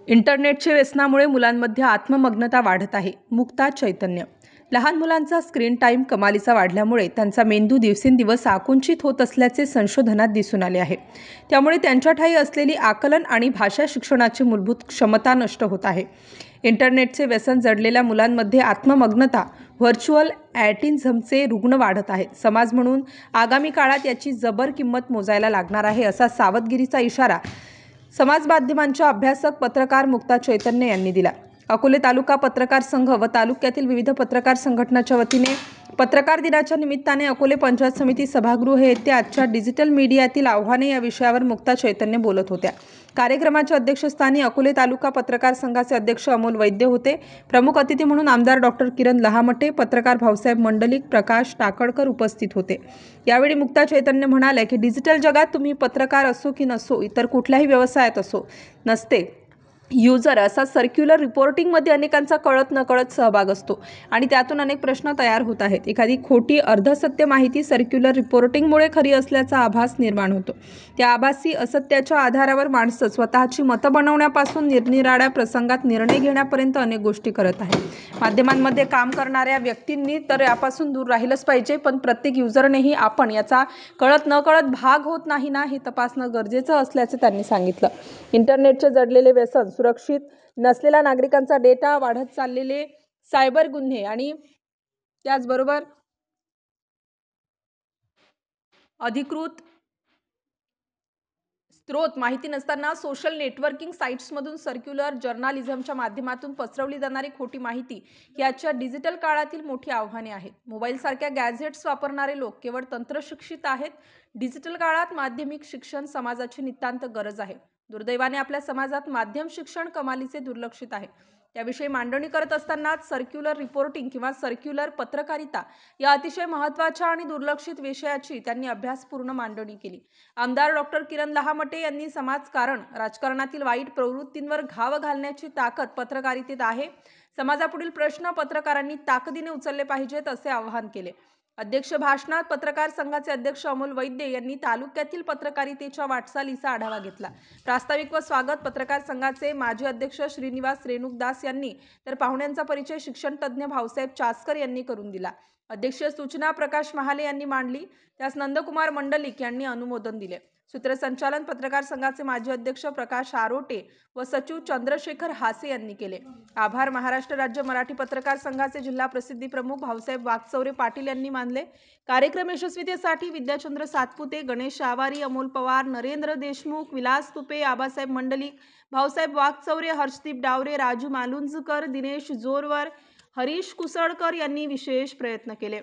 इंटरनेटच्या व्यसनामुळे मुलांमध्ये आत्ममग्नता वाढत आहे. मुक्ता चैतन्य. लहान मुलांचा स्क्रीन टाईम कमालीचा वाढल्यामुळे त्यांचा मेंदू दिवसेंदिवस आकुंचित होत असल्याचे संशोधनात दिसून आले आहे. त्यामुळे त्यांच्या ठायी असलेली आकलन आणि भाषा शिक्षणाची मूलभूत क्षमता नष्ट होत आहे. इंटरनेटचे व्यसन जडलेल्या मुलांमध्ये आत्ममग्नता, व्हर्च्युअल ॲटिझमचे रुग्ण वाढत आहेत. समाज म्हणून आगामी काळात याची जबर किंमत मोजायला लागणार आहे, असा सावधगिरीचा इशारा समाज माध्यमांच्या अभ्यासक पत्रकार मुक्ता चैतन्य यांनी दिला. अकोले तालुका पत्रकार संघ व तालुक्यातील विविध पत्रकार संघटनांच्या वतीने पत्रकार दिनाच्या निमित्ताने अकोले पंचायत समिती सभागृह येथे आजच्या डिजिटल मीडियातील आव्हाने या विषयावर मुक्ता चैतन्य बोलत होत्या. कार्यक्रमाच्या अध्यक्षस्थानी अकोले तालुका पत्रकार संघाचे अध्यक्ष अमोल वैद्य होते. प्रमुख अतिथी म्हणून आमदार डॉक्टर किरण लहामटे, पत्रकार भाऊसाहेब मंडलिक, प्रकाश टाकळकर उपस्थित होते. यावेळी मुक्ता चैतन्य म्हणाल्या की डिजिटल जगात तुम्ही पत्रकार असो की नसो, इतर कुठल्याही व्यवसायात असो नसते, युजर असा सर्क्युलर रिपोर्टिंगमध्ये अनेकांचा कळत नकळत सहभाग असतो आणि त्यातून अनेक प्रश्न तयार होत आहेत. एखादी खोटी अर्धसत्य माहिती सर्क्युलर रिपोर्टिंगमुळे खरी असल्याचा आभास निर्माण होतो. त्या आभासी असत्याच्या आधारावर माणसं स्वतःची मतं बनवण्यापासून निरनिराळ्या प्रसंगात निर्णय घेण्यापर्यंत अनेक गोष्टी करत आहेत. माध्यमांमध्ये काम करणाऱ्या व्यक्तींनी तर यापासून दूर राहिलंच पाहिजे, पण प्रत्येक युजरनेही आपण याचा कळत नकळत भाग होत नाही ना, हे तपासणं गरजेचं असल्याचे त्यांनी सांगितलं. इंटरनेटचे जडलेले व्यसन, सुरक्षित नसलेला नागरिकांचा डेटा, वाढत चाललेले सायबर गुन्हे आणि त्याचबरोबर अधिकृत स्रोत माहिती नसताना सोशल नेटवर्किंग साईट्समधून सर्क्युलर जर्नालिझमच्या माध्यमातून पसरवली जाणारी खोटी माहिती ही आजच्या डिजिटल काळातील मोठी आव्हाने आहेत. मोबाईलसारख्या गॅझेट्स वापरणारे लोक केवळ तंत्रशिक्षित आहेत. डिजिटल काळात माध्यमिक शिक्षण समाजाची नितांत गरज आहे. दुर्दैवाने आपल्या समाजात माध्यम शिक्षण कमालीचे दुर्लक्षित आहे. त्याविषयी मांडणी करत असतानाच सर्क्युलर रिपोर्टिंग किंवा सर्क्युलर पत्रकारिता या अतिशय महत्त्वाच्या आणि दुर्लक्षित विषयाची त्यांनी अभ्यासपूर्ण मांडणी केली. आमदार डॉक्टर किरण लहामटे यांनी समाजकारण, राजकारणातील वाईट प्रवृत्तींवर घाव घालण्याची ताकद पत्रकारितेत आहे. समाजापुढील प्रश्न पत्रकारांनी ताकदीने उचलले पाहिजेत, असे आवाहन केले. अध्यक्ष भाषणात पत्रकार संघाचे अध्यक्ष अमोल वैद्य यांनी तालुक्यातील पत्रकारितेच्या वाटचालीचा आढावा घेतला. प्रास्ताविक व स्वागत पत्रकार संघाचे माजी अध्यक्ष श्रीनिवास रेणुकदास यांनी तर पाहुण्यांचा परिचय शिक्षण तज्ज्ञ भाऊसाहेब चासकर यांनी करून दिला. अध्यक्षीय सूचना प्रकाश महाले यांनी मांडली, त्यास नंदकुमार मंडलिक यांनी अनुमोदन दिले. सूत्रसंचालन पत्रकार संघाचे माजी अध्यक्ष प्रकाश आरोटे व सचिव चंद्रशेखर हासे यांनी केले. आभार महाराष्ट्र राज्य मराठी पत्रकार संघाचे जिल्हा प्रसिद्धी प्रमुख भाऊसाहेब वागचौरे पाटील यांनी मानले. कार्यक्रम यशस्वीतेसाठी विद्याचंद्र सातपुते, गणेश आवारी, अमोल पवार, नरेंद्र देशमुख, विलास तुपे, आबासाहेब मंडलिक, भाऊसाहेब वागचौरे, हर्षदीप डावरे, राजू मालुंजकर, दिनेश जोरवर, हरीश कुसळकर यांनी विशेष प्रयत्न केले.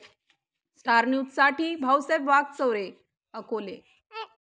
स्टार न्यूजसाठी भाऊसाहेब वागचौरे, अकोले.